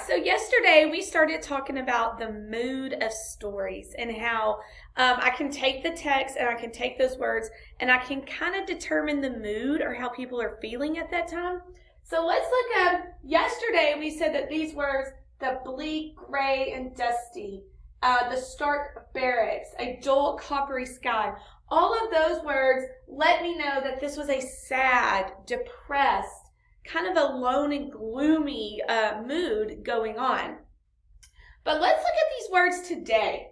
So yesterday we started talking about the mood of stories and how I can take the text and I can take those words and I can kind of determine the mood or how people are feeling at that time. So let's look at, yesterday we said that these words, the bleak, gray, and dusty, the stark barracks, a dull, coppery sky, all of those words let me know that this was a sad, depressed, kind of a lone and gloomy mood going on. But let's look at these words today.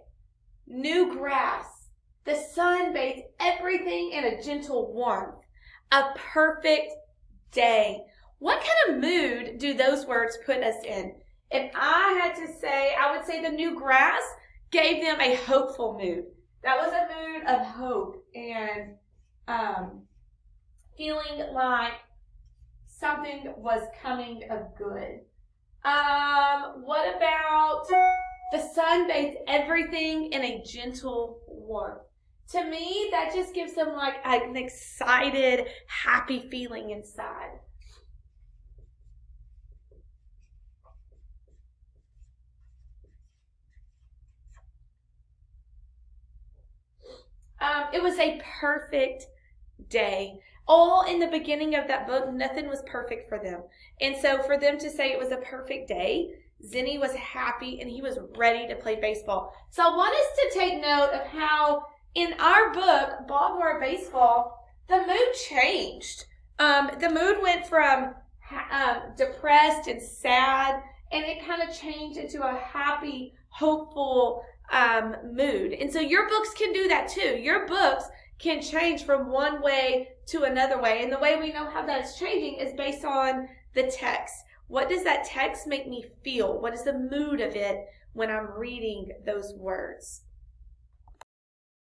New grass. The sun bathes everything in a gentle warmth. A perfect day. What kind of mood do those words put us in? If I had to say, I would say the new grass gave them a hopeful mood. That was a mood of hope and feeling like something was coming of good. What about the sun bathes everything in a gentle warmth? To me, that just gives them like an excited, happy feeling inside. It was a perfect day. All in the beginning of that book, nothing was perfect for them. And so for them to say it was a perfect day, Zenny was happy and he was ready to play baseball. So I want us to take note of how in our book, Baltimore Baseball, the mood changed. The mood went from depressed and sad, and it kind of changed into a happy, hopeful mood. And so your books can do that too. Your books can change from one way to another way. And the way we know how that's changing is based on the text. What does that text make me feel? What is the mood of it when I'm reading those words?